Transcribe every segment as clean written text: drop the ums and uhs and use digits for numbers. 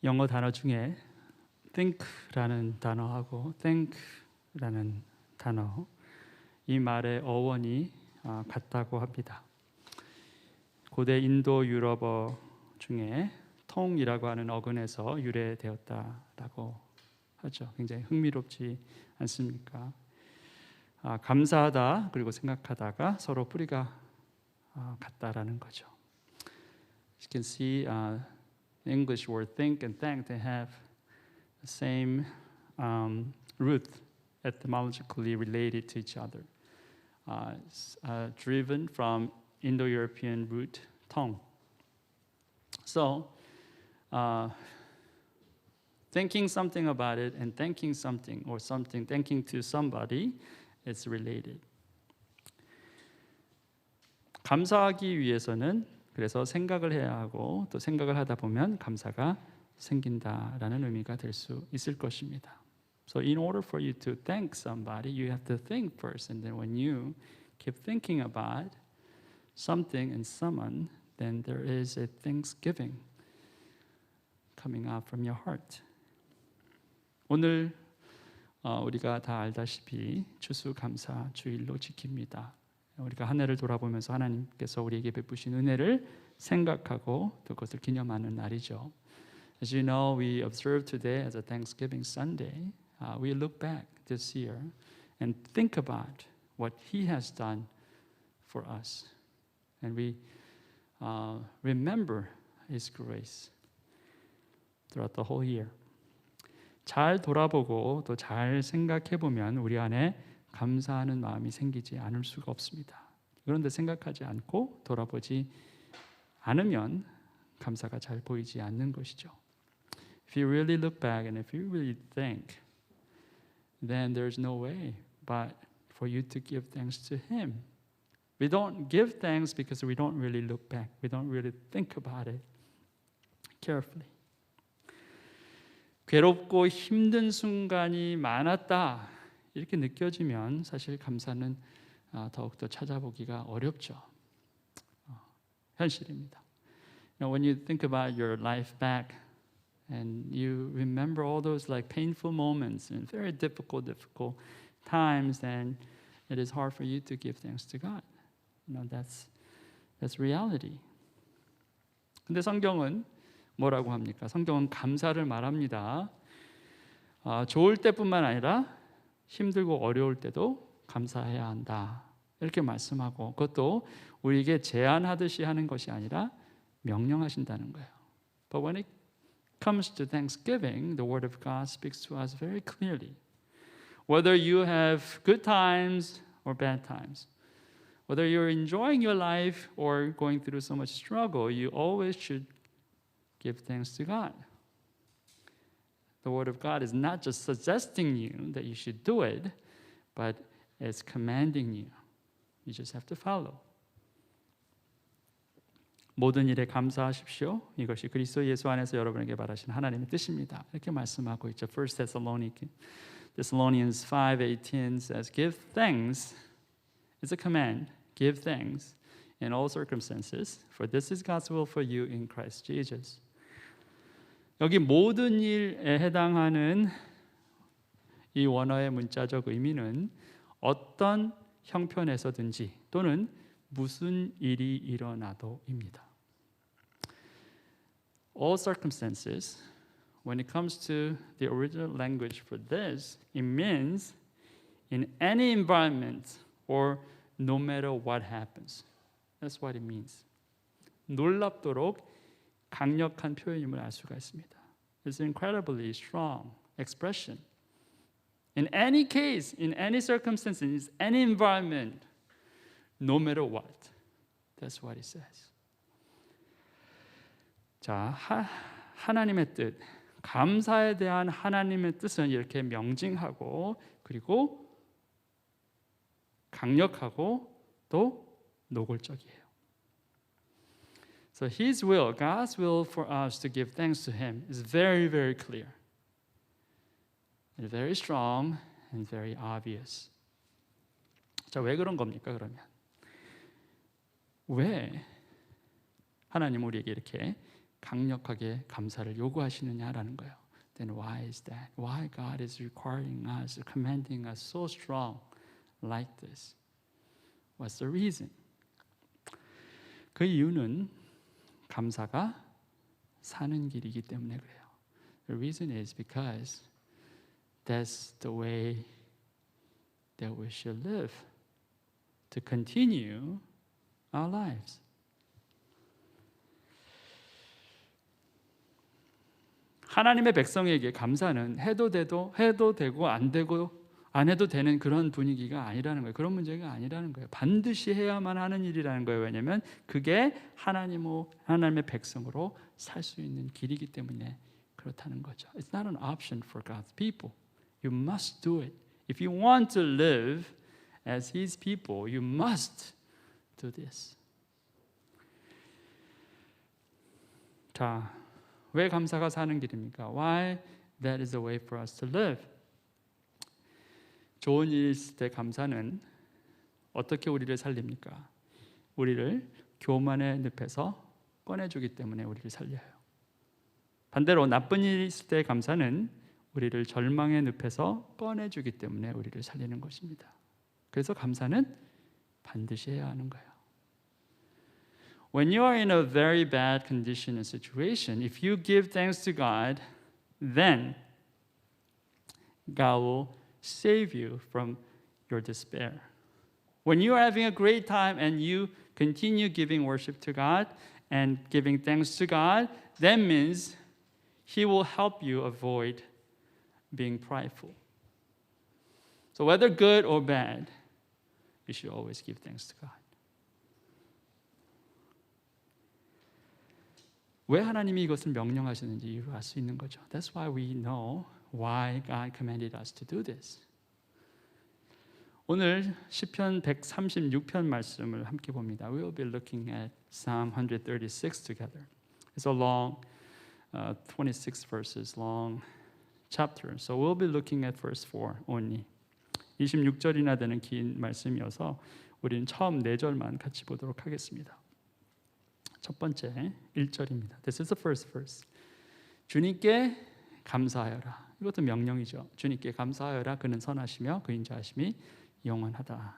영어 단어 중에 think라는 단어하고 thank라는 단어, 이 말의 어원이 같다고 합니다. 고대 인도 유럽어 중에 통이라고 하는 어근에서 유래되었다라고 하죠. 굉장히 흥미롭지 않습니까? 감사하다 그리고 생각하다가 서로 뿌리가 같다라는 거죠. You can see English word think and thank, they have the same root, etymologically related to each other. Driven from Indo-European root tong. So, thinking something about it and thanking something or something, thanking to somebody is related. 감사하기 위해서는 그래서 생각을 해야 하고 또 생각을 하다 보면 감사가 생긴다라는 의미가 될 수 있을 것입니다. So in order for you to thank somebody, you have to think first, and then when you keep thinking about something and someone, then there is a thanksgiving coming out from your heart. 오늘 우리가 다 알다시피 추수감사 주일로 지킵니다. 우리가 한 해를 돌아보면서 하나님께서 우리에게 베푸신 은혜를 생각하고 또 그것을 기념하는 날이죠. As you know, we observe today as a Thanksgiving Sunday. We look back this year and think about what He has done for us, and we remember His grace throughout the whole year. 잘 돌아보고 또 잘 생각해 보면 우리 안에 감사하는 마음이 생기지 않을 수가 없습니다. 그런데 생각하지 않고 돌아보지 않으면 감사가 잘 보이지 않는 것이죠. If you really look back and if you really think, then there's no way but for you to give thanks to Him. We don't give thanks because we don't really look back. We don't really think about it carefully. 괴롭고 힘든 순간이 많았다 이렇게 느껴지면 사실 감사는 더욱더 찾아보기가 어렵죠. 현실입니다. When you think about your life back and you remember all those like painful moments and very difficult times, then it is hard for you to give thanks to God. That's reality. 근데 성경은 뭐라고 합니까? 성경은 감사를 말합니다. 좋을 때뿐만 아니라 힘들고 어려울 때도 감사해야 한다. 이렇게 말씀하고 그것도 우리에게 제안하듯이 하는 것이 아니라 명령하신다는 거예요. But when it comes to Thanksgiving, the Word of God speaks to us very clearly. Whether you have good times or bad times, whether you're enjoying your life or going through so much struggle, you always should give thanks to God. The Word of God is not just suggesting you that you should do it, but it's commanding you. You just have to follow. 모든 일에 감사하십시오. 이것이 그리스도 예수 안에서 여러분에게 바라신 하나님의 뜻입니다. 이렇게 말씀하고 있죠. 1 Thessalonians 5:18 says, "Give thanks." It's a command. Give thanks in all circumstances, for this is God's will for you in Christ Jesus. 여기 모든 일에 해당하는 이 원어의 문자적 의미는 어떤 형편에서든지 또는 무슨 일이 일어나도입니다. All circumstances, when it comes to the original language for this, it means in any environment or no matter what happens. That's what it means. 놀랍도록 강력한 표현임을 알 수가 있습니다. It's an incredibly strong expression. In any case, in any circumstance, in any environment, no matter what. That's what it says. 자, 하나님의 뜻, 감사에 대한 하나님의 뜻은 이렇게 명징하고 그리고 강력하고 또 노골적이에요. So His will, God's will for us to give thanks to Him is very, very clear. And very strong and very obvious. 자, 왜 그런 겁니까, 그러면? 왜 하나님 우리에게 이렇게 강력하게 감사를 요구하시느냐라는 거예요. Then why is that? Why God is requiring us, commanding us so strong like this? What's the reason? 그 이유는 감사가 사는 길이기 때문에 그래요. The reason is because that's the way that we should live to continue our lives. 하나님의 백성에게 감사는 해도 되고 안 해도 되는 그런 분위기가 아니라는 거예요. 그런 문제가 아니라는 거예요. 반드시 해야만 하는 일이라는 거예요. 왜냐하면 그게 하나님의 백성으로 살 수 있는 길이기 때문에 그렇다는 거죠. It's not an option for God's people. You must do it. If you want to live as His people, you must do this. 자, 왜 감사가 사는 길입니까? Why that is the way for us to live? 좋은 일이 있을 때 감사는 어떻게 우리를 살립니까? 우리를 교만의 늪에서 꺼내주기 때문에 우리를 살려요. 반대로 나쁜 일이 있을 때 감사는 우리를 절망의 늪에서 꺼내주기 때문에 우리를 살리는 것입니다. 그래서 감사는 반드시 해야 하는 거예요. When you are in a very bad condition and situation, if you give thanks to God, then God will save you from your despair. When you are having a great time and you continue giving worship to God and giving thanks to God, that means He will help you avoid being prideful. So whether good or bad, you should always give thanks to God. 왜 하나님이 이것을 명령하시는지 이유를 알 수 있는 거죠. That's why we know why God commanded us to do this. 오늘 시편 136편 말씀을 함께 봅니다. We will be looking at Psalm 136 together. It's a long 26 verses long chapter. So we'll be looking at verse 4 only. 26절이나 되는 긴 말씀이어서 우리는 처음 4절만 같이 보도록 하겠습니다. 첫 번째 1절입니다. This is the first verse. 주님께 감사하여라. 이것도 명령이죠. 주님께 감사하여라. 그는 선하시며 그 인자하심이 영원하다.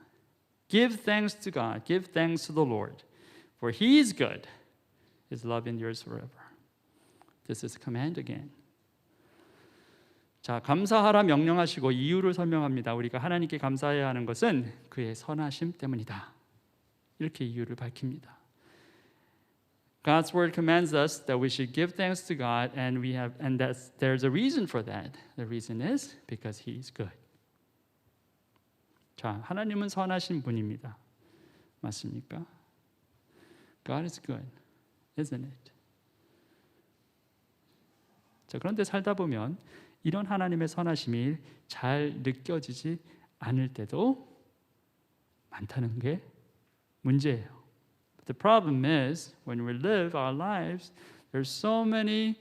Give thanks to God. Give thanks to the Lord. For He is good. His love endures forever. This is a command again. 자, 감사하라 명령하시고 이유를 설명합니다. 우리가 하나님께 감사해야 하는 것은 그의 선하심 때문이다. 이렇게 이유를 밝힙니다. God's word commands us that we should give thanks to God, and there's a reason for that. The reason is because He is good. 자, 하나님은 선하신 분입니다. 맞습니까? God is good, isn't it? 자, 그런데 살다 보면 이런 하나님의 선하심이 잘 느껴지지 않을 때도 많다는 게 문제예요. The problem is when we live our lives, there's so many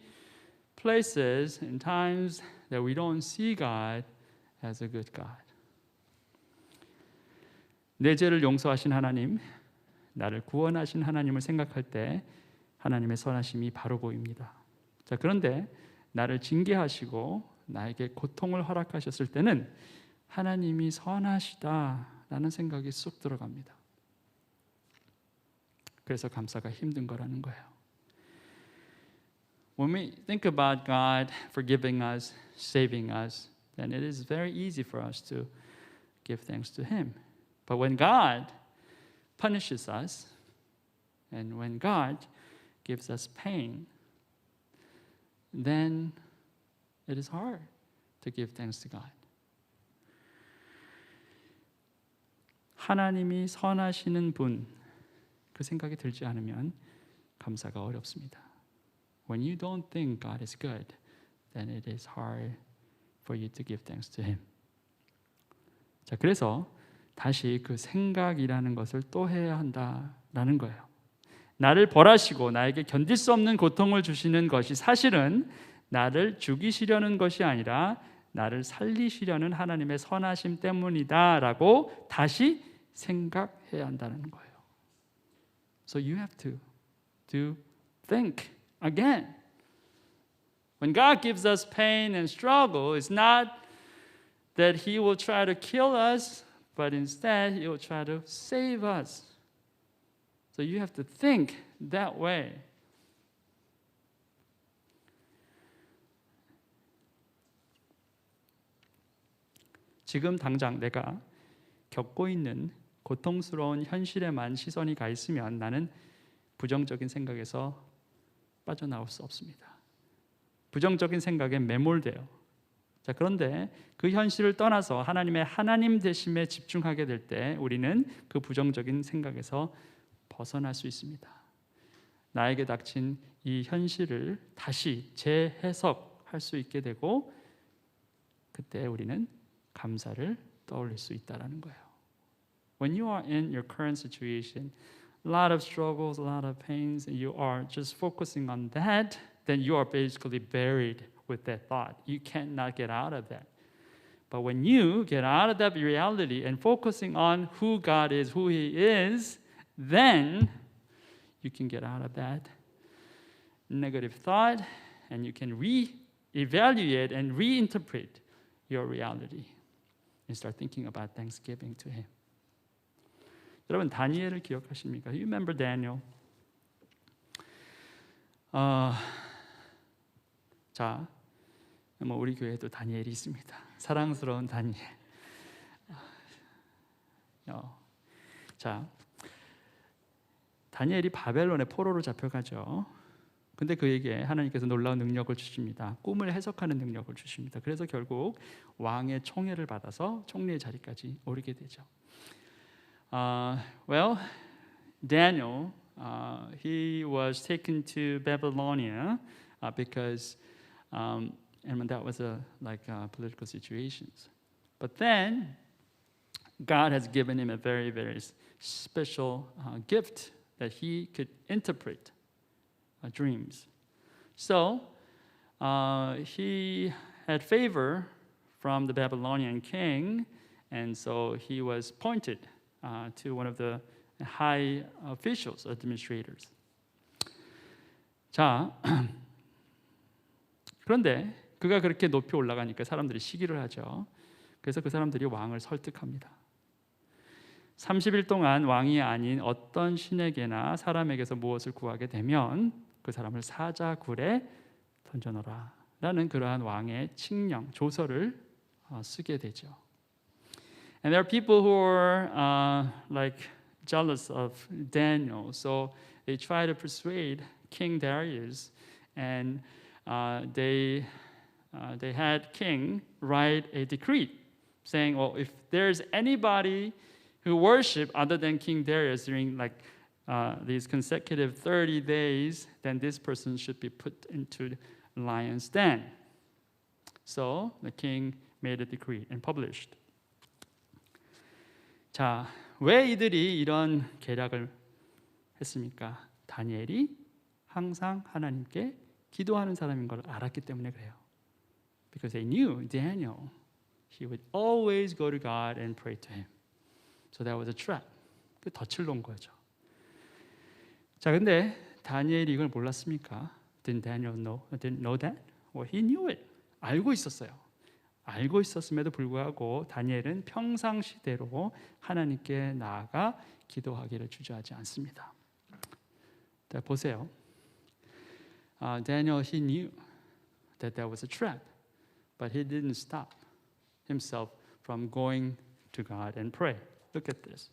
places and times that we don't see God as a good God. 내 죄를 용서하신 하나님, 나를 구원하신 하나님을 생각할 때 하나님의 선하심이 바로 보입니다. 자, 그런데 나를 징계하시고 나에게 고통을 허락하셨을 때는 하나님이 선하시다라는 생각이 쑥 들어갑니다. 그래서 감사가 힘든 거라는 거예요. When we think about God forgiving us, saving us, then it is very easy for us to give thanks to Him. But when God punishes us, and when God gives us pain, then it is hard to give thanks to God. 하나님이 선하시는 분, 그 생각이 들지 않으면 감사가 어렵습니다. When you don't think God is good, then it is hard for you to give thanks to Him. 자, 그래서 다시 그 생각이라는 것을 또 해야 한다라는 거예요. 나를 벌하시고 나에게 견딜 수 없는 고통을 주시는 것이 사실은 나를 죽이시려는 것이 아니라 나를 살리시려는 하나님의 선하심 때문이다라고 다시 생각해야 한다는 거예요. So you have to think again. When God gives us pain and struggle, it's not that He will try to kill us, but instead He will try to save us. So you have to think that way. 지금 당장 내가 겪고 있는 고통스러운 현실에만 시선이 가 있으면 나는 부정적인 생각에서 빠져나올 수 없습니다. 부정적인 생각에 매몰돼요. 자, 그런데 그 현실을 떠나서 하나님의 하나님 되심에 집중하게 될 때 우리는 그 부정적인 생각에서 벗어날 수 있습니다. 나에게 닥친 이 현실을 다시 재해석할 수 있게 되고 그때 우리는 감사를 떠올릴 수 있다라는 거예요. When you are in your current situation, a lot of struggles, a lot of pains, and you are just focusing on that, then you are basically buried with that thought. You cannot get out of that. But when you get out of that reality and focusing on who God is, who He is, then you can get out of that negative thought and you can re-evaluate and reinterpret your reality and start thinking about thanksgiving to Him. 여러분 다니엘을 기억하십니까? You remember Daniel? 자, 뭐 우리 교회에도 다니엘이 있습니다. 사랑스러운 다니엘. 자, 다니엘이 바벨론의 포로로 잡혀가죠. 근데 그에게 하나님께서 놀라운 능력을 주십니다. 꿈을 해석하는 능력을 주십니다. 그래서 결국 왕의 총애를 받아서 총리의 자리까지 오르게 되죠. Well, Daniel, he was taken to Babylonia because and that was political situations. But then God has given him a very, very special gift that he could interpret dreams. So he had favor from the Babylonian king, and so he was appointed to one of the high officials, administrators. 자, 그런데 그가 그렇게 높이 올라가니까 사람들이 시기를 하죠. 그래서 그 사람들이 왕을 설득합니다. 30일 동안 왕이 아닌 어떤 신에게나 사람에게서 무엇을 구하게 되면 그 사람을 사자굴에 던져놓으라 라는 그러한 왕의 칙령, 조서를 쓰게 되죠. And there are people who are jealous of Daniel, so they try to persuade King Darius, and they had king write a decree saying, well, if there's anybody who worship other than King Darius during these consecutive 30 days, then this person should be put into the lion's den. So the king made a decree and published. 자, 왜 이들이 이런 계략을 했습니까? 다니엘이 항상 하나님께 기도하는 사람인 걸 알았기 때문에 그래요. Because they knew Daniel, he would always go to God and pray to Him. So that was a trap. 그 덫을 놓은 거죠. 자, 근데 다니엘이 이걸 몰랐습니까? Didn't Daniel didn't know that? Well, he knew it. 알고 있었어요. 알고 있었음에도 불구하고 다니엘은 평상시대로 하나님께 나아가 기도하기를 주저하지 않습니다. 자, 보세요. Daniel, he knew that was a trap, but he didn't stop himself from going to God and pray. Look at this.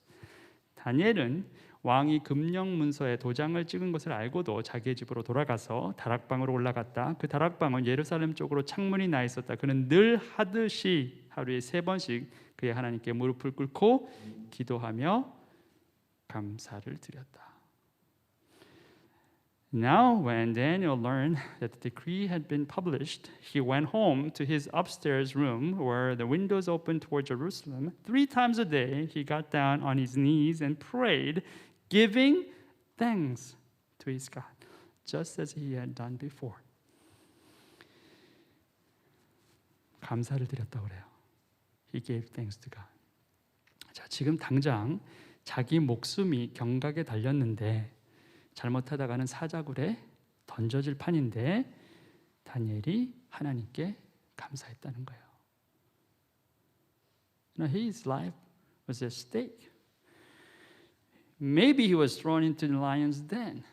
다니엘은 왕이 금령 문서에 도장을 찍은 것을 알고도 자기의 집으로 돌아가서 다락방으로 올라갔다. 그 다락방은 예루살렘 쪽으로 창문이 나 있었다. 그는 늘 하듯이 하루에 3번씩 그의 하나님께 무릎을 꿇고 기도하며 감사를 드렸다. Now, when Daniel learned that the decree had been published, he went home to his upstairs room where the windows opened toward Jerusalem. 3 times a day, he got down on his knees and prayed, giving thanks to his God, just as he had done before. 감사를 드렸다고 그래요. He gave thanks to God. 자, 지금 당장 자기 목숨이 경각에 달렸는데 잘못하다가는 사자굴에 던져질 판인데 다니엘이 하나님께 감사했다는 거예요. His life was at stake. Maybe he was thrown into the lion's den.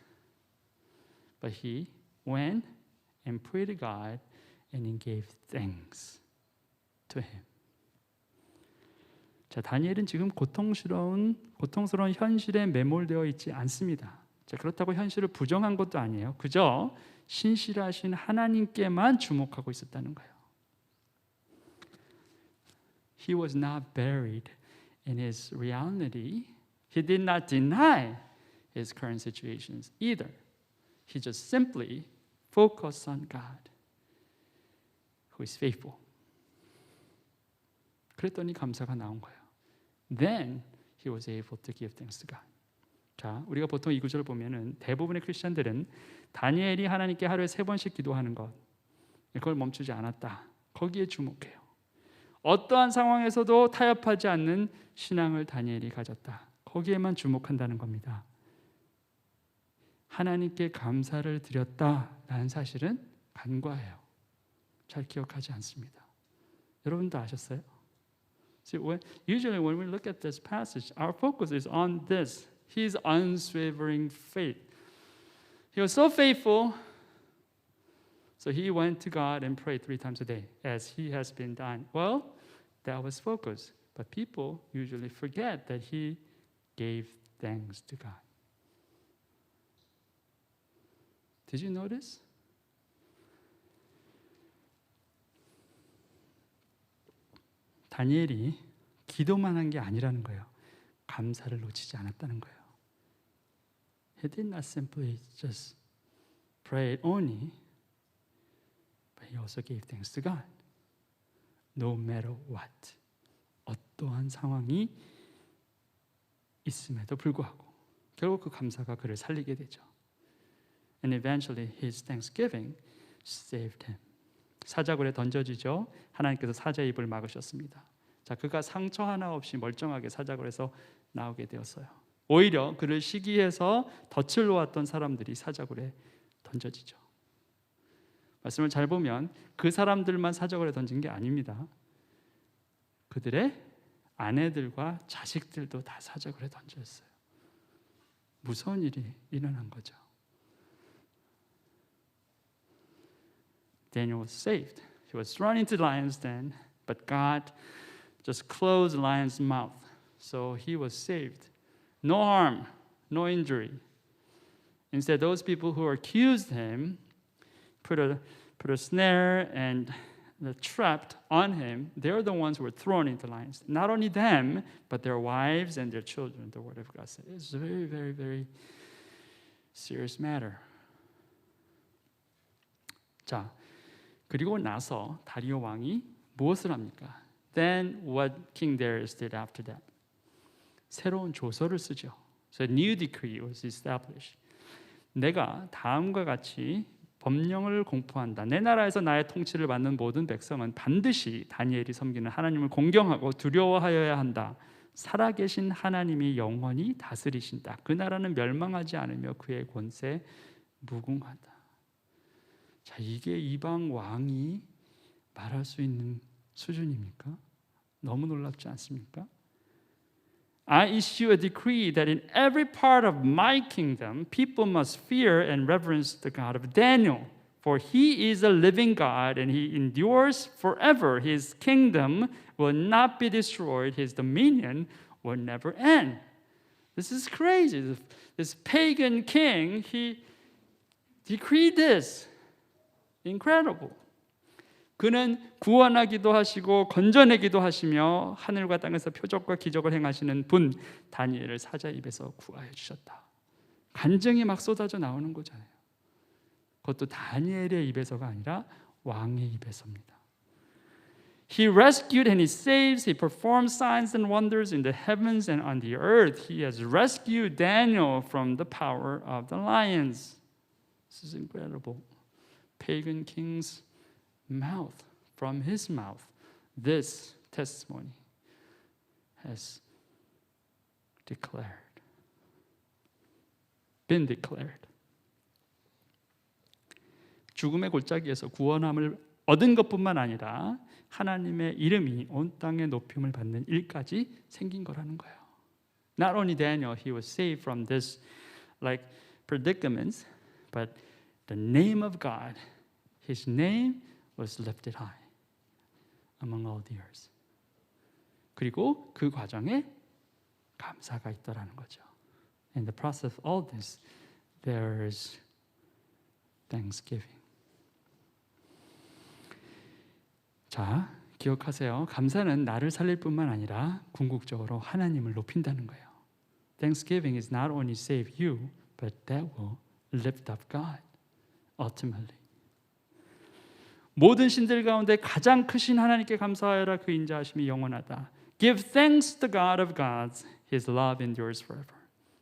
But he went and prayed to God and he gave thanks to him. 자, 다니엘은 지금 고통스러운 현실에 매몰되어 있지 않습니다. 자, 그렇다고 현실을 부정한 것도 아니에요. 그저 신실하신 하나님께만 주목하고 있었다는 거예요. He was not buried in his reality. He did not deny his current situations either. He just simply focused on God, who is faithful. 그랬더니 감사가 나온 거예요. Then he was able to give thanks to God. 자, 우리가 보통 이 구절을 보면은 대부분의 크리스천들은 다니엘이 하나님께 하루에 3번씩 기도하는 것, 그걸 멈추지 않았다. 거기에 주목해요. 어떠한 상황에서도 타협하지 않는 신앙을 다니엘이 가졌다. 거기에만 주목한다는 겁니다. 하나님께 감사를 드렸다라는 사실은 간과해요. 잘 기억하지 않습니다. 여러분도 아셨어요? Usually when we look at this passage, our focus is on this. His unswavering faith. He was so faithful, so he went to God and prayed 3 times a day, as he has been done. Well, that was focus. But people usually forget that he gave thanks to God. Did you notice? 다니엘이 기도만 한 게 아니라는 거예요. 감사를 놓치지 않았다는 거예요. He did not simply just pray only, but he also gave thanks to God. No matter what. 어떠한 상황이 있음에도 불구하고 결국 그 감사가 그를 살리게 되죠. And eventually his thanksgiving saved him. 사자굴에 던져지죠. 하나님께서 사자의 입을 막으셨습니다. 자, 그가 상처 하나 없이 멀쩡하게 사자굴에서 나오게 되었어요. 오히려 그를 시기해서 덫을 놓았던 사람들이 사자굴에 던져지죠. 말씀을 잘 보면 그 사람들만 사자굴에 던진 게 아닙니다. 그들의 아내들과 자식들도 다 사자굴에 던졌어요. 무서운 일이 일어난 거죠. Daniel was saved. He was thrown into the lion's den, but God just closed the lion's mouth. So he was saved. No harm, no injury. Instead, those people who accused him put a snare and the trap on him. They're the ones who were thrown into lions. Not only them, but their wives and their children. The word of God said it's a very, very, very serious matter. 자, 그리고 나서 다리오 왕이 무엇을 합니까? Then what King Darius did after that? 새로운 조서를 쓰죠. So a new decree was established. 내가 다음과 같이 법령을 공포한다. 내 나라에서 나의 통치를 받는 모든 백성은 반드시 다니엘이 섬기는 하나님을 공경하고 두려워하여야 한다. 살아계신 하나님이 영원히 다스리신다. 그 나라는 멸망하지 않으며 그의 권세 무궁하다. 자, 이게 이방 왕이 말할 수 있는 수준입니까? 너무 놀랍지 않습니까? I issue a decree that in every part of my kingdom people must fear and reverence the God of Daniel, for he is a living God and he endures forever. His kingdom will not be destroyed. His dominion will never end. This is crazy. This pagan king, he decreed this. Incredible. 그는 구원하기도 하시고 건져내기도 하시며 하늘과 땅에서 표적과 기적을 행하시는 분 다니엘을 사자 입에서 구하여 주셨다. 간증이 막 쏟아져 나오는 거잖아요. 그것도 다니엘의 입에서가 아니라 왕의 입에서입니다. He rescued and he saves. He performs signs and wonders in the heavens and on the earth. He has rescued Daniel from the power of the lions. This is incredible. Pagan king's mouth, from his mouth, this testimony has been declared. 죽음의 골짜기에서 구원함을 얻은 것뿐만 아니라 하나님의 이름이 온 땅에 높임을 받는 일까지 생긴 거라는 거예요. Not only Daniel, he was saved from this like predicaments, but the name of God, his name was lifted high among all the earth. 그리고 그 과정에 감사가 있더라는 거죠. In the process of all this, there is thanksgiving. 자, 기억하세요. 감사는 나를 살릴 뿐만 아니라 궁극적으로 하나님을 높인다는 거예요. Thanksgiving is not only save you, but that will lift up God ultimately. 모든 신들 가운데 가장 크신 하나님께 감사하여라. 그 인자하심이 영원하다. Give thanks to God of gods. His love endures forever.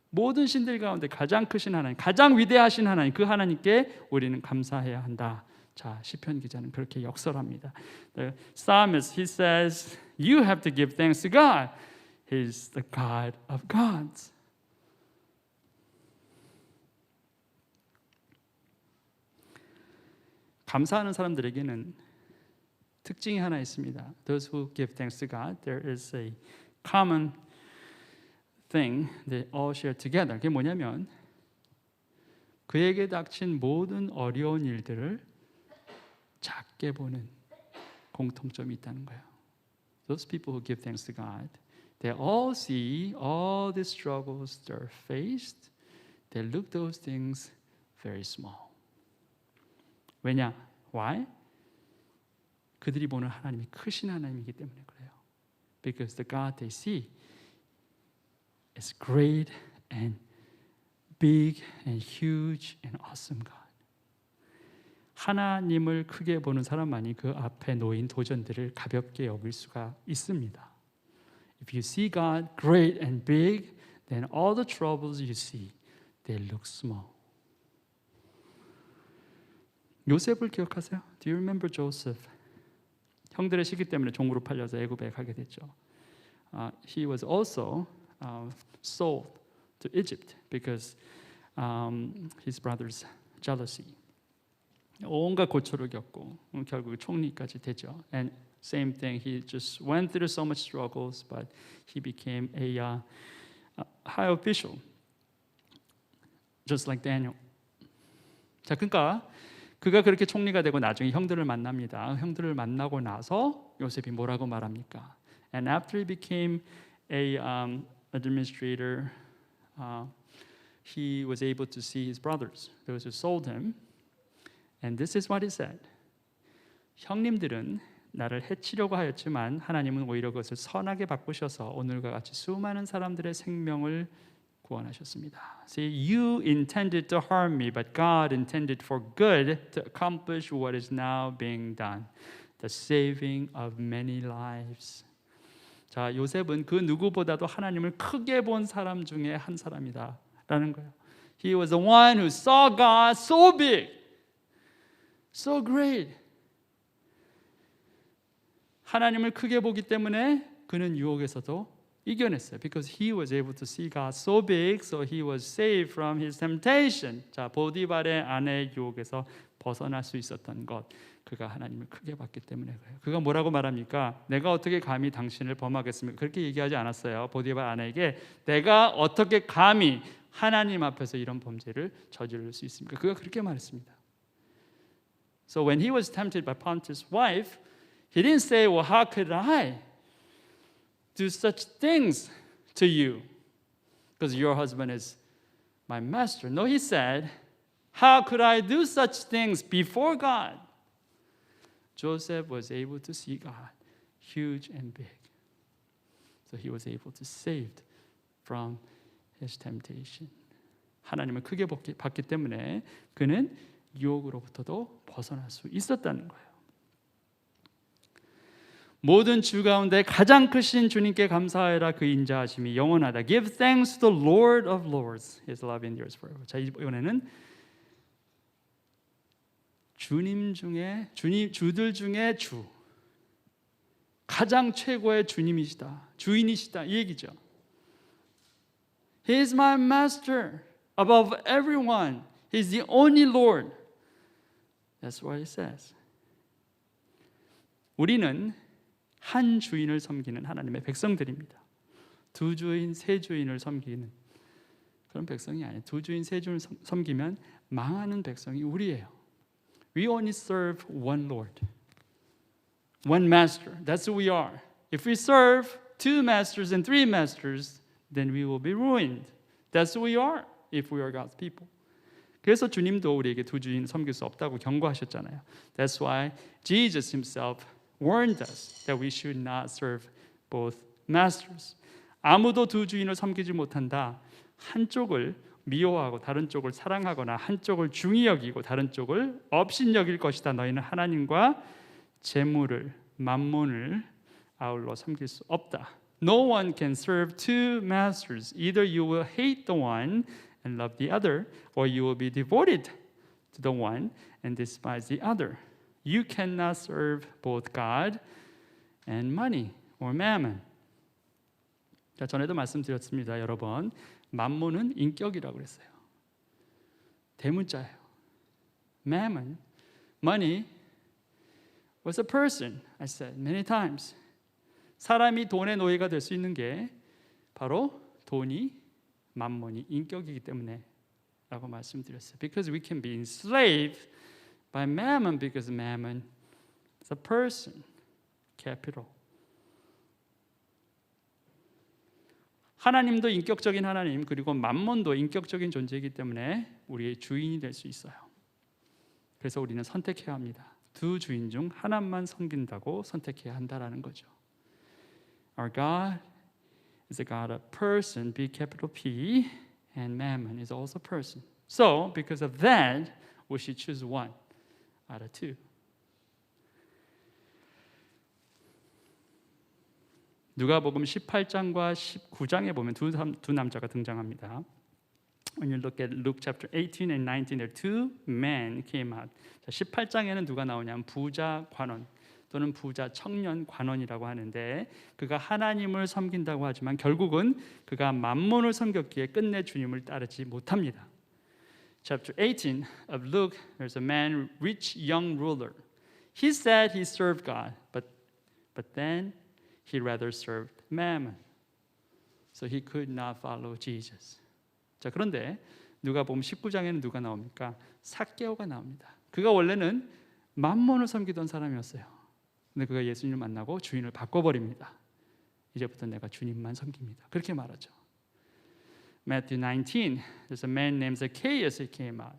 모든 신들 가운데 가장 크신 하나님, 가장 위대하신 하나님, 그 하나님께 우리는 감사해야 한다. 자, 시편 기자는 그렇게 역설합니다. The psalmist, he says, you have to give thanks to God. He's the God of gods. 감사하는 사람들에게는 특징이 하나 있습니다. Those who give thanks to God, there is a common thing they all share together. 그게 뭐냐면 그에게 닥친 모든 어려운 일들을 작게 보는 공통점이 있다는 거예요. Those people who give thanks to God, they all see all the struggles they're faced. They look those things very small. 왜냐? Why? 그들이 보는 하나님이 크신 하나님이기 때문에 그래요. Because the God they see is great and big and huge and awesome God. 하나님을 크게 보는 사람만이 그 앞에 놓인 도전들을 가볍게 여길 수가 있습니다. If you see God great and big, then all the troubles you see, they look small. 요셉을 기억하세요? Do you remember Joseph? 형들의 시기 때문에 종으로 팔려서 애굽에 가게 됐죠. He was also sold to Egypt because his brother's jealousy. 온갖 고초를 겪고 결국 총리까지 되죠. And same thing, he just went through so much struggles, but he became a high official, just like Daniel. 자, 그러니까 그가 그렇게 총리가 되고 나중에 형들을 만납니다. 형들을 만나고 나서 요셉이 뭐라고 말합니까? And after he became a administrator, he was able to see his brothers, those who sold him. And this is what he said. 형님들은 나를 해치려고 하였지만 하나님은 오히려 그것을 선하게 바꾸셔서 오늘과 같이 수많은 사람들의 생명을 구원하셨습니다. See, you intended to harm me, but God intended for good to accomplish what is now being done, the saving of many lives. 자, 요셉은 그 누구보다도 하나님을 크게 본 사람 중에 한 사람이다라는 거예요. He was the one who saw God so big, so great. 하나님을 크게 보기 때문에 그는 유혹에서도 이겨냈어요. Because he was able to see God so big, so he was saved from his temptation. 자, 보디발의 아내의 유혹에서 벗어날 수 있었던 것, 그가 하나님을 크게 봤기 때문에 그래요. 그가 뭐라고 말합니까? 내가 어떻게 감히 당신을 범하겠습니까? 그렇게 얘기하지 않았어요. 보디발 아내에게 내가 어떻게 감히 하나님 앞에서 이런 범죄를 저지를 수 있습니까? 그가 그렇게 말했습니다. So when he was tempted by Potiphar's wife, he didn't say, well, how could I do such things to you? Because your husband is my master. No, he said, how could I do such things before God? Joseph was able to see God huge and big. So he was able to save from his temptation. 하나님을 크게 봤기 때문에 그는 유혹으로부터도 벗어날 수 있었다는 거예요. 모든 주 가운데 가장 크신 주님께 감사하여라. 그 인자하심이 영원하다. Give thanks to the Lord of Lords. His love endures forever. 자, 이번에는 주들 중에 주, 가장 최고의 주님이시다, 주인이시다, 이 얘기죠. He is my master above everyone. He is the only Lord. That's what it says. 우리는 한 주인을 섬기는 하나님의 백성들입니다. 두 주인, 세 주인을 섬기는 그런 백성이 아니에요. 두 주인, 세 주인을 섬기면 망하는 백성이 우리예요. We only serve one Lord, one master. That's who we are. If we serve two masters and three masters, then we will be ruined. That's who we are if we are God's people. 그래서 주님도 우리에게 두 주인 섬길 수 없다고 경고하셨잖아요. That's why Jesus himself warned us that we should not serve both masters. 아무도 두 주인을 섬기지 못한다. 한쪽을 미워하고 다른 쪽을 사랑하거나 한쪽을 중히 여기고 다른 쪽을 업신 여길 것이다. 너희는 하나님과 재물을, 만몬을 아울러 섬길 수 없다. No one can serve two masters. Either you will hate the one and love the other, or you will be devoted to the one and despise the other. You cannot serve both God and money or mammon. 자, 전에도 말씀드렸습니다. 여러 번 만몬은 인격이라고 그랬어요. 대문자예요. Mammon, money was a person. I said many times. 사람이 돈의 노예가 될 수 있는 게 바로 돈이 만몬이 인격이기 때문에 라고 말씀드렸어요. Because we can be enslaved by mammon because mammon is a person, capital. 하나님도 인격적인 하나님 그리고 만몬도 인격적인 존재이기 때문에 우리의 주인이 될 수 있어요. 그래서 우리는 선택해야 합니다. 두 주인 중 하나만 섬긴다고 선택해야 한다라는 거죠. Our God is a God of person, B capital P, and mammon is also person. So, because of that, we should choose one out of two. 누가복음 18장과 19장에 보면 두 남자가 등장합니다. When you look at Luke chapter 18 and 19, there two men came out. 18장에는 누가 나오냐면 부자 관원 또는 부자 청년 관원이라고 하는데 그가 하나님을 섬긴다고 하지만 결국은 그가 만몬을 섬겼기에 끝내 주님을 따르지 못합니다. Chapter 18 of Luke, there's a man, rich young ruler. He said he served God, but then he rather served mammon. So he could not follow Jesus. 자, 그런데 누가복음 19장에는 누가 나옵니까? 삭개오가 나옵니다. 그가 원래는 만몬을 섬기던 사람이었어요. 근데 그가 예수님을 만나고 주인을 바꿔버립니다. 이제부터 내가 주님만 섬깁니다. 그렇게 말하죠. Matthew 19, there's a man named Zacchaeus who came out.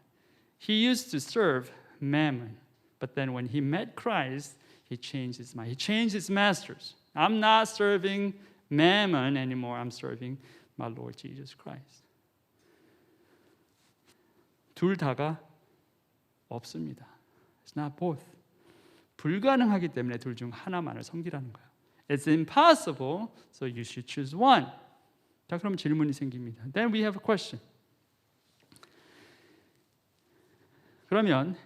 He used to serve mammon, but then when he met Christ, he changed his mind. He changed his masters. I'm not serving mammon anymore. I'm serving my Lord Jesus Christ. 둘 다가 없습니다. It's not both. 불가능하기 때문에 둘 중 하나만을 섬기라는 거예요. It's impossible, so you should choose one. 자, 그럼 질문이 생깁니다. Then we have a question. 그러면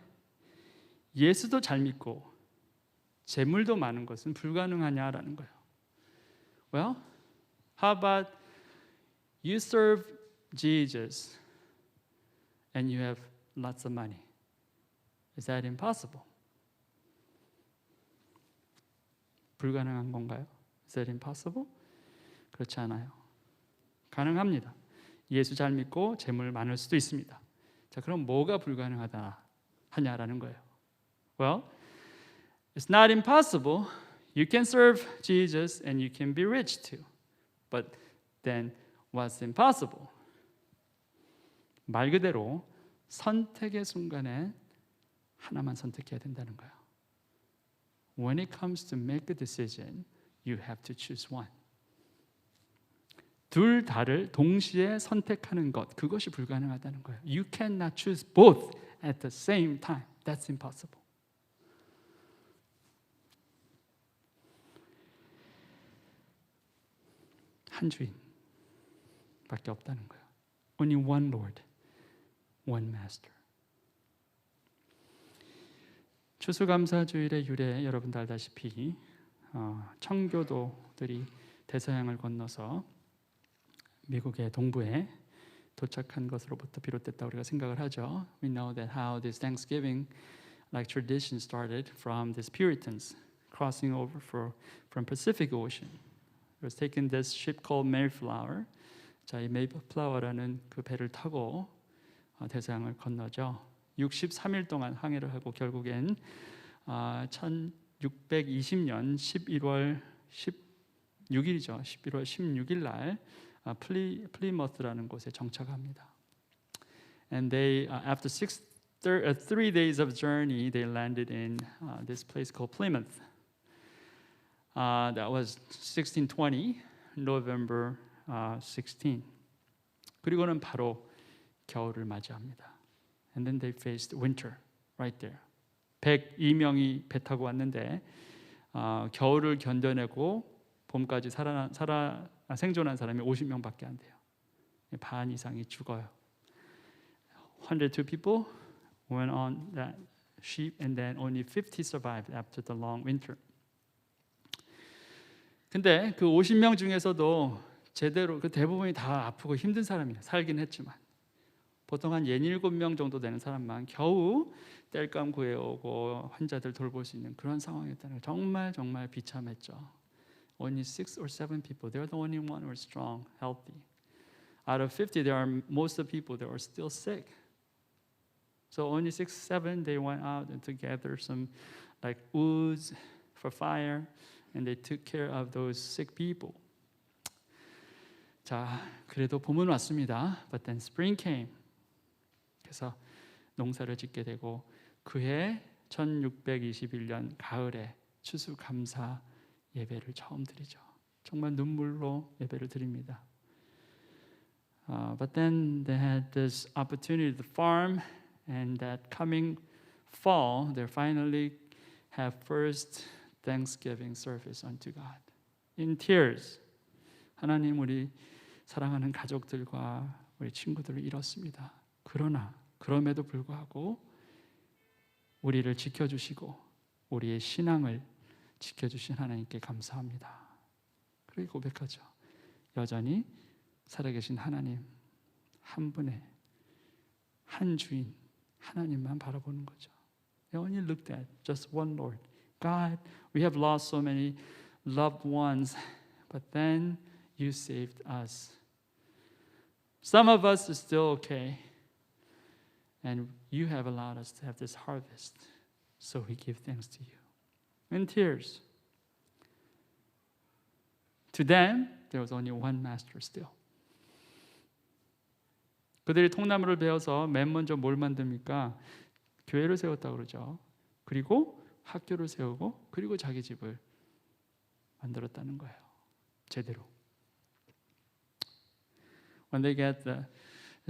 예수도 잘 믿고 재물도 많은 것은 불가능하냐라는 거예요. Well, how about you serve Jesus and you have lots of money? Is that impossible? 불가능한 건가요? Is that impossible? 그렇지 않아요. 가능합니다. 예수 잘 믿고 재물 많을 수도 있습니다. 자, 그럼 뭐가 불가능하다 하냐라는 거예요. Well, it's not impossible. You can serve Jesus and you can be rich too. But then what's impossible? 말 그대로 선택의 순간에 하나만 선택해야 된다는 거예요. When it comes to make a decision, you have to choose one. 둘 다를 동시에 선택하는 것, 그것이 불가능하다는 거예요. You cannot choose both at the same time. That's impossible. 한 주인밖에 없다는 거예요. Only one Lord, one Master. 추수감사주일의 유래 여러분도 알다시피 청교도들이 대서양을 건너서 미국의 동부에 도착한 것으로부터 비롯됐다고 우리가 생각을 하죠. We know that how this Thanksgiving like tradition started from these Puritans crossing over from Pacific Ocean. It was taking this ship called Mayflower. 자, 이 메이플라워라는 그 배를 타고 대서양을 건너죠. 63일 동안 항해를 하고 결국엔 1620년 11월 16일이죠. 11월 16일 날 플리머스라는 곳에 정착합니다. And they after 3 days of journey, they landed in this place called Plymouth. That was 1620, November 16. 그리고는 바로 겨울을 맞이합니다. And then they faced winter right there. 102명이 배 타고 왔는데 겨울을 견뎌내고 봄까지 생존한 사람이 50명밖에 안 돼요. 반 이상이 죽어요. 102 people went on that ship, and then only 50 survived after the long winter. 근데 그 50명 중에서도 제대로 그 대부분이 다 아프고 힘든 사람이에요. 살긴 했지만 보통 한 67명 정도 되는 사람만 겨우 땔감 구해오고 환자들 돌볼 수 있는 그런 상황이었다는 거예요. 정말 비참했죠. Only 6 or 7 people. They're the only one who are strong, healthy. Out of 50, there are most of the people that are still sick. So only 6, 7, they went out and to gather some like woods for fire, and they took care of those sick people. 자, 그래도 봄은 왔습니다. But then spring came. 그래서 농사를 짓게 되고 그해 1621년 가을에 추수감사 예배를 처음 드리죠. 정말 눈물로 예배를 드립니다. But then they had this opportunity to farm, and that coming fall, they finally have first Thanksgiving service unto God. In tears, 하나님 우리 사랑하는 가족들과 우리 친구들을 잃었습니다. 그럼에도 불구하고 우리를 지켜주시고 우리의 신앙을 지켜주신 하나님께 감사합니다. 그렇게 고백하죠. 여전히 살아계신 하나님 한 분의 한 주인 하나님만 바라보는 거죠. They only looked at just one Lord. God, we have lost so many loved ones, but then you saved us. Some of us are still okay, and you have allowed us to have this harvest, so we give thanks to you. In tears. To them, there was only one master still. 그들이 통나무를 베어서 맨 먼저 뭘 만듭니까? 교회를 세웠다고 그러죠. 그리고 학교를 세우고 그리고 자기 집을 만들었다는 거예요. 제대로. When they get the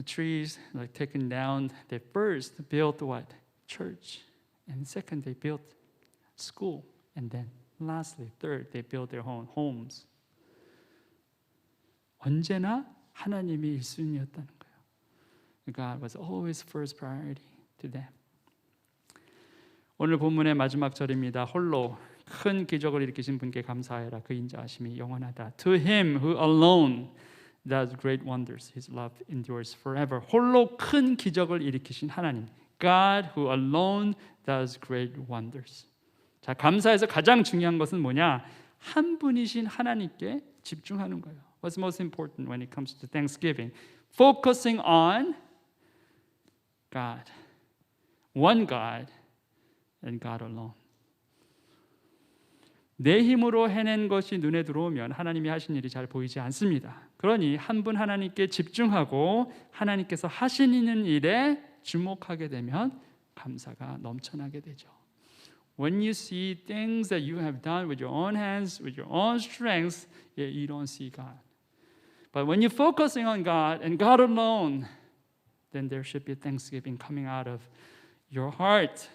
trees like taken down, they first built what? Church. And second, they built school. And then lastly, third, they built their own homes. 언제나 하나님이 1순위였다는 거예요. God was always first priority to them. 오늘 본문의 마지막 절입니다. 홀로 큰 기적을 일으키신 분께 감사하라. 그 인자하심이 영원하다. To him who alone does great wonders, his love endures forever. 홀로 큰 기적을 일으키신 하나님. God who alone does great wonders. 자, 감사에서 가장 중요한 것은 뭐냐? 한 분이신 하나님께 집중하는 거예요. What's most important when it comes to Thanksgiving? Focusing on God. One God and God alone. 내 힘으로 해낸 것이 눈에 들어오면 하나님이 하신 일이 잘 보이지 않습니다. 그러니 한 분 하나님께 집중하고 하나님께서 하시는 일에 주목하게 되면 감사가 넘쳐나게 되죠. When you see things that you have done with your own hands, with your own strength, you don't see God. But when you're focusing on God and God alone, then there should be thanksgiving coming out of your heart.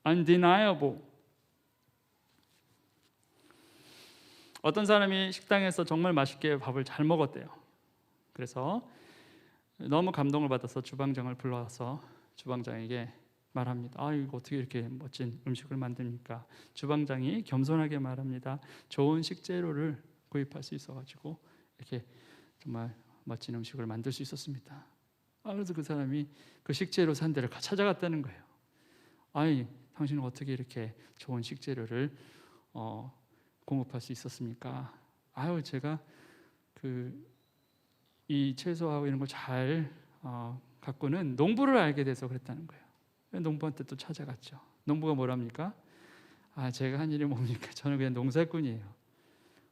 Undeniable. 어떤 사람이 식당에서 정말 맛있게 밥을 잘 먹었대요. 그래서 너무 감동을 받아서 주방장을 불러서 주방장에게 말합니다. 이거 어떻게 이렇게 멋진 음식을 만듭니까? 주방장이 겸손하게 말합니다. 좋은 식재료를 구입할 수 있어가지고 이렇게 정말 멋진 음식을 만들 수 있었습니다. 그래서 그 사람이 그 식재료 산 데를 찾아갔다는 거예요. 아니, 당신은 어떻게 이렇게 좋은 식재료를 공급할 수 있었습니까? 아유, 제가 이 채소하고 이런 걸 잘 갖고는 농부를 알게 돼서 그랬다는 거예요. 농부한테 또 찾아갔죠. 농부가 뭐랍니까? 제가 한 일이 뭡니까? 저는 그냥 농사꾼이에요.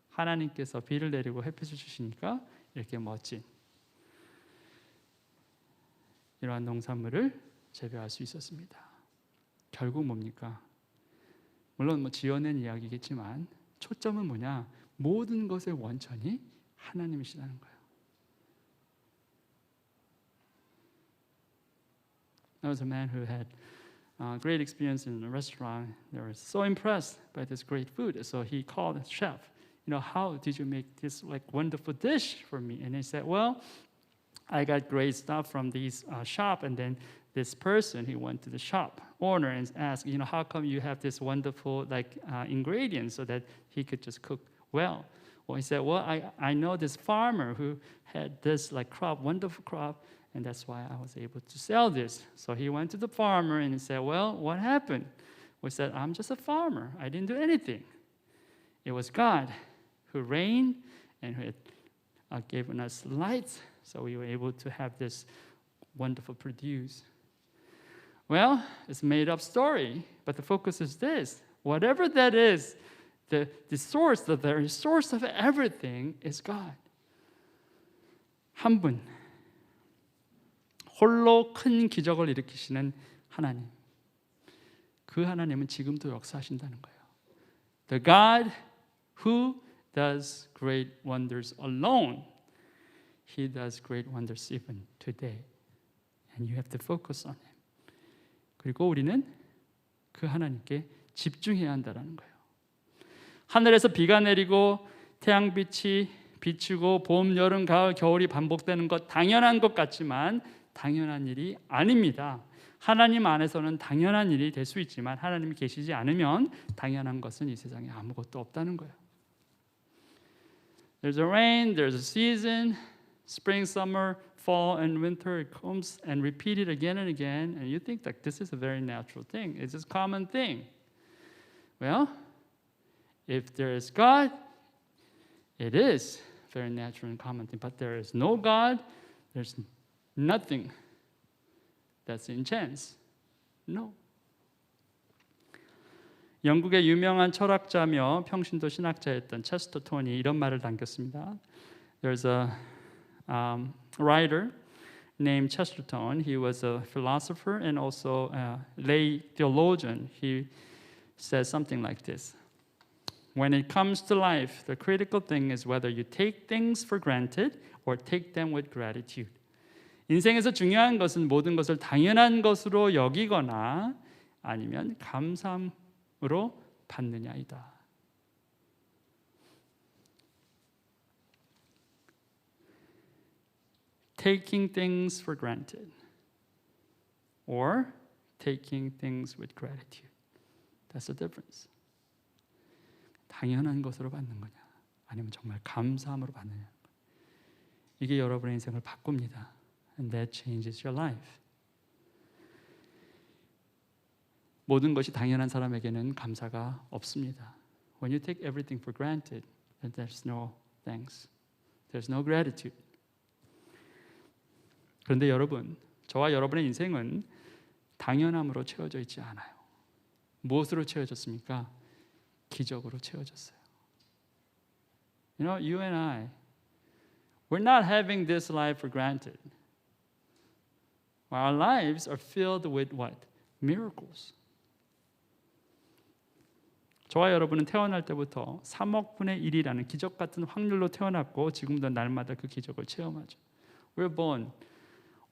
하나님께서 비를 내리고 햇빛을 주시니까 이렇게 멋진 이러한 농산물을 재배할 수 있었습니다. 결국 뭡니까? 물론 지어낸 이야기겠지만 초점은 뭐냐? 모든 것의 원천이 하나님이시라는 거예요. There was a man who had great experience in a restaurant. They were so impressed by this great food, so he called the chef. How did you make this wonderful dish for me? And he said, well, I got great stuff from this shop, and then this person, he went to the shop owner and asked, how come you have this wonderful ingredients so that he could just cook well? Well, he said, well, I know this farmer who had this wonderful crop, and that's why I was able to sell this. So he went to the farmer and he said, well, what happened? We said, I'm just a farmer. I didn't do anything. It was God who reigned and who had given us light, so we were able to have this wonderful produce. Well, it's a made-up story, but the focus is this. Whatever that is, the source, the very source of everything is God. 한 분, 홀로 큰 기적을 일으키시는 하나님. 그 하나님은 지금도 역사하신다는 거예요. The God who does great wonders alone, He does great wonders even today. And you have to focus on Him. 그리고 우리는 그 하나님께 집중해야 한다는 거예요. 하늘에서 비가 내리고 태양빛이 비추고 봄, 여름, 가을, 겨울이 반복되는 것 당연한 것 같지만 당연한 일이 아닙니다. 하나님 안에서는 당연한 일이 될 수 있지만 하나님이 계시지 않으면 당연한 것은 이 세상에 아무것도 없다는 거예요. There's a rain, there's a season, spring, summer, fall, and winter. It comes and repeated again and again, and you think that this is a very natural thing. It's a common thing. Well, if there is God, it is very natural and common thing. But there is no God, there's nothing that's in chance. No. 영국의 유명한 철학자며 평신도 신학자였던 체스터 톤이 이런 말을 남겼습니다. There's a writer named Chesterton. He was a philosopher and also a lay theologian. He says something like this. When it comes to life, the critical thing is whether you take things for granted or take them with gratitude. 인생에서 중요한 것은 모든 것을 당연한 것으로 여기거나 아니면 감사함으로 받느냐이다. Taking things for granted or taking things with gratitude. That's the difference. 당연한 것으로 받는 거냐 아니면 정말 감사함으로 받느냐. 이게 여러분의 인생을 바꿉니다. And that changes your life. 모든 것이 당연한 사람에게는 감사가 없습니다. When you take everything for granted, then there's no thanks. There's no gratitude. 그런데 여러분, 저와 여러분의 인생은 당연함으로 채워져 있지 않아요. 무엇으로 채워졌습니까? 기적으로 채워졌어요. You and I, we're not having this life for granted. Our lives are filled with what? Miracles. 저와 여러분은 태어날 때부터 3억 분의 1이라는 기적 같은 확률로 태어났고 지금도 날마다 그 기적을 체험하죠. We're born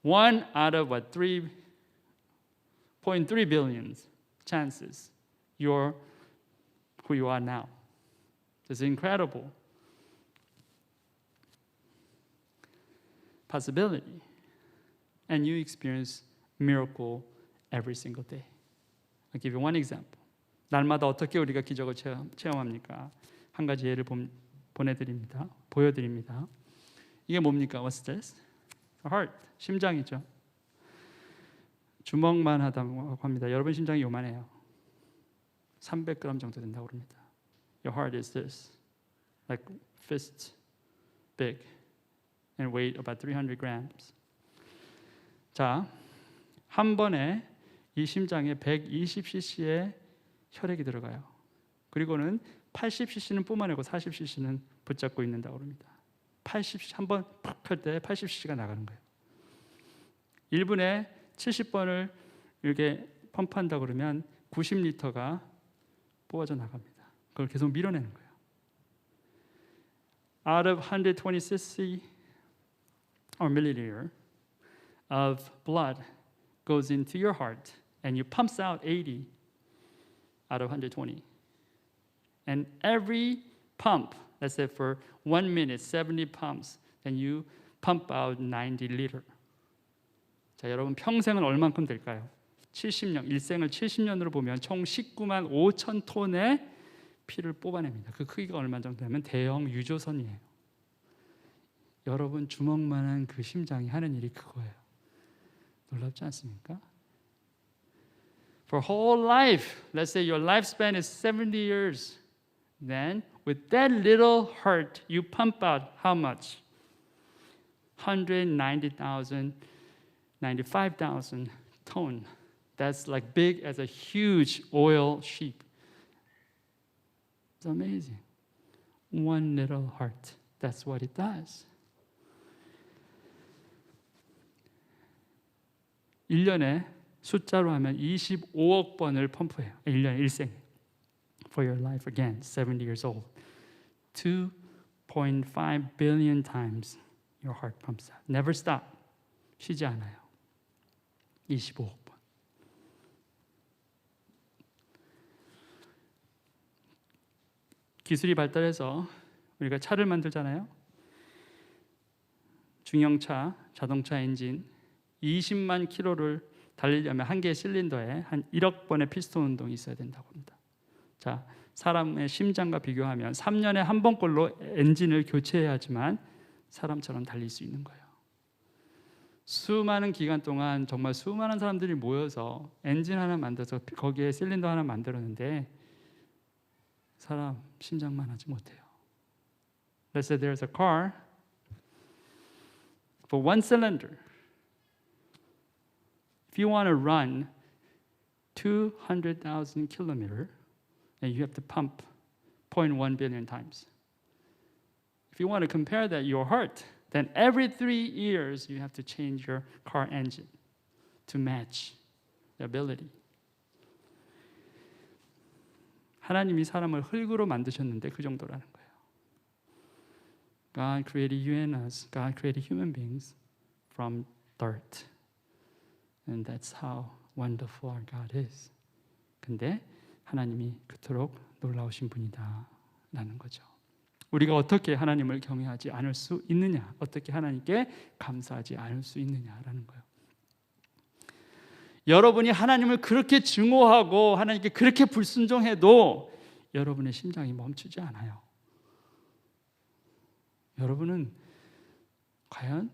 1 out of 3.3 billion chances you're who you are now. It's incredible possibility. And you experience miracle every single day. I'll give you one example. 날마다 어떻게 우리가 기적을 체험합니까? 한 가지 예를 보여드립니다. 이게 뭡니까? What's this? Heart, 심장이죠. 주먹만 하다고 합니다. 여러분 심장이 요만해요. 300g 정도 된다고 합니다. Your heart is this, like fist big, and weight about 300 grams. 자, 한 번에 이 심장에 120cc의 혈액이 들어가요. 그리고는 80cc는 뿜어내고 40cc는 붙잡고 있는다고 합니다. 80cc 한번 팍 할 때 80cc가 나가는 거예요. 1분에 70번을 이렇게 펌프한다 그러면 90리터가 뽑아져 나갑니다. 그걸 계속 밀어내는 거예요. Out of 120cc or milliliter of blood goes into your heart and you pumps out 80 out of 120. And every pump, let's say for 1 minute, 70 pumps, then you pump out 90 liter. 자, 여러분 평생은 얼만큼 될까요? 70년, 일생을 70년으로 보면 총 19만 5천 톤의 피를 뽑아냅니다. 그 크기가 얼마 정도 되면 대형 유조선이에요. 여러분 주먹만한 그 심장이 하는 일이 그거예요. 놀랍지 않습니까? For whole life, let's say your lifespan is 70 years, then with that little heart, you pump out how much? 190,000, 95,000 ton. That's like big as a huge oil sheep. It's amazing. One little heart. That's what it does. 1년에 숫자로 하면 25억 번을 펌프해요. 1년에 일생. For your life again, 70 years old. 2.5 billion times your heart pumps out. Never stop. 쉬지 않아요. 25억 번. 기술이 발달해서 우리가 차를 만들잖아요. 중형차, 자동차 엔진 20만 킬로를 달리려면 한 개의 실린더에 한 1억 번의 피스톤 운동이 있어야 된다고 합니다. 자, 사람의 심장과 비교하면 3년에 한 번꼴로 엔진을 교체해야 하지만 사람처럼 달릴 수 있는 거예요. 수많은 기간 동안 정말 수많은 사람들이 모여서 엔진 하나 만들어서 거기에 실린더 하나 만들었는데 사람 심장만 하지 못해요. Let's say there's a car for one cylinder. If you want to run 200,000 kilometers, then you have to pump 0.1 billion times. If you want to compare that your heart, then every 3 years you have to change your car engine to match the ability. 하나님이 사람을 흙으로 만드셨는데 그 정도라는 거예요. God created you and us. God created human beings from dirt. And that's how wonderful our God is. 근데 하나님이 그토록 놀라우신 분이다 라는 거죠. 우리가 어떻게 하나님을 경외하지 않을 수 있느냐, 어떻게 하나님께 감사하지 않을 수 있느냐라는 거예요. 여러분이 하나님을 그렇게 증오하고 하나님께 그렇게 불순종해도 여러분의 심장이 멈추지 않아요. 여러분은 과연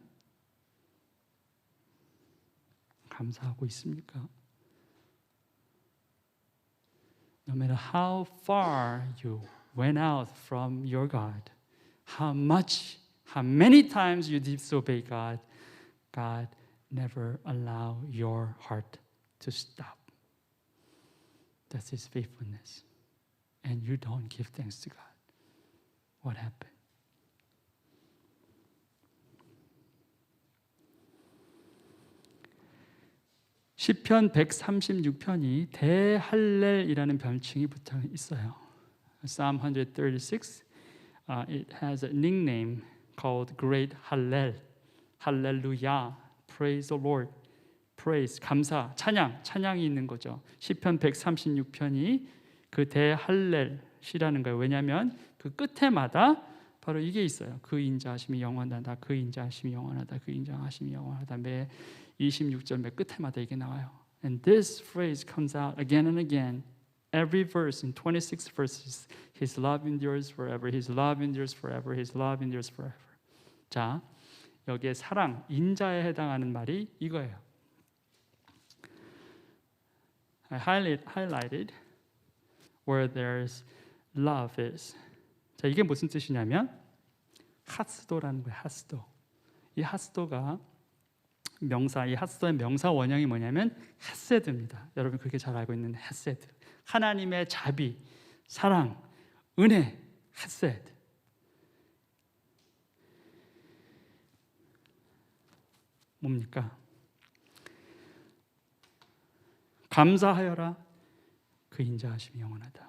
감사하고 있습니까? No matter how far you went out from your God, how many times you disobey God, God never allow your heart to stop. That's His faithfulness. And you don't give thanks to God. What happened? 시편 136편이 대할렐이라는 별칭이 붙어 있어요. Psalm 136, it has a nickname called Great Hallel. Hallelujah, praise the Lord. Praise, 감사, 찬양이 있는 거죠. 시편 136편이 그 대할렐이라는 거예요. 왜냐하면 그 끝에마다 바로 이게 있어요. 그 인자하심이 영원하다. 그 인자하심이 영원하다. 그 인자하심이 영원하다. 매 26절 매 끝에마다 이게 나와요. And this phrase comes out again and again. Every verse in 26 verses. His love endures forever. His love endures forever. His love endures forever. 자, 여기에 사랑, 인자에 해당하는 말이 이거예요. I highlighted where there's love is. 자, 이게 무슨 뜻이냐면 하스도라는 거예요. 하스도. 이 하스도가 이 하스도의 명사 원형이 뭐냐면 헤세드입니다. 여러분 그렇게 잘 알고 있는 헤세드. 하나님의 자비, 사랑, 은혜, 헤세드. 뭡니까? 감사하여라. 그 인자하심이 영원하다.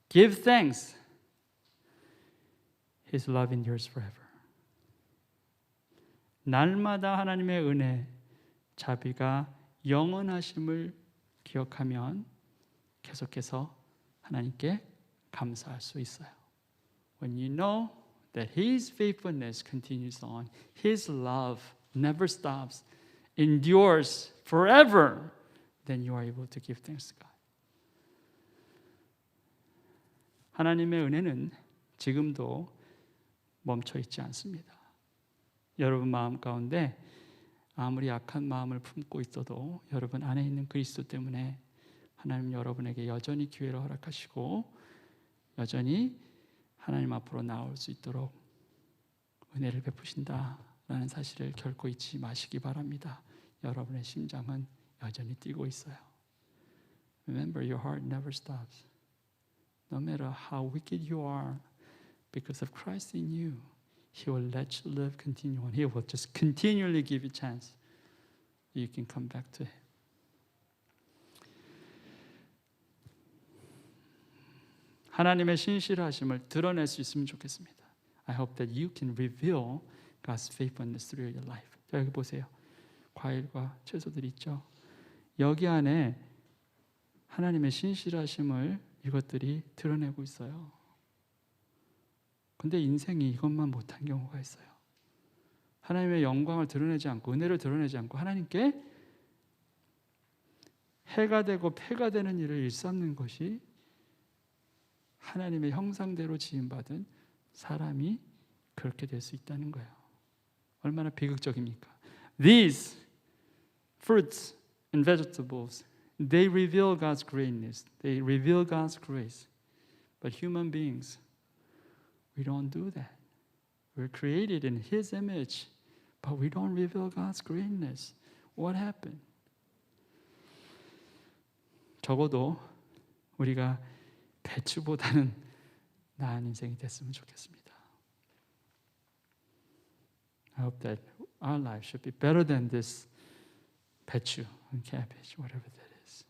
Give thanks. His love endures forever. 날마다 하나님의 은혜, 자비가 영원하심을 기억하면 계속해서 하나님께 감사할 수 있어요. When you know that His faithfulness continues on, His love never stops, endures forever, then you are able to give thanks to God. 하나님의 은혜는 지금도 멈춰 있지 않습니다. 여러분 마음 가운데 아무리 약한 마음을 품고 있어도 여러분 안에 있는 그리스도 때문에 하나님 여러분에게 여전히 기회를 허락하시고 여전히 하나님 앞으로 나올 수 있도록 은혜를 베푸신다라는 사실을 결코 잊지 마시기 바랍니다. 여러분의 심장은 여전히 뛰고 있어요. Remember, your heart never stops. No matter how wicked you are, because of Christ in you, He will let you live, continue on. He will just continually give you a chance. You can come back to Him. 하나님의 신실하심을 드러낼 수 있으면 좋겠습니다. I hope that you can reveal God's faithfulness through your life. 자, 여기 보세요. 과일과 채소들이 있죠. 여기 안에 하나님의 신실하심을 이것들이 드러내고 있어요. 근데 인생이 이것만 못한 경우가 있어요. 하나님의 영광을 드러내지 않고 은혜를 드러내지 않고 하나님께 해가 되고 폐가 되는 일을 일삼는 것이 하나님의 형상대로 지음받은 사람이 그렇게 될 수 있다는 거예요. 얼마나 비극적입니까? These fruits and vegetables, they reveal God's greatness. They reveal God's grace. But human beings, we don't do that. We're created in His image, but we don't reveal God's greatness. What happened? 적어도 우리가 배추보다는 나은 인생이 됐으면 좋겠습니다. I hope that our life should be better than this 배추 and cabbage, whatever that is.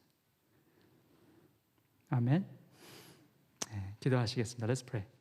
아멘. 네, 기도하시겠습니다. Let's pray.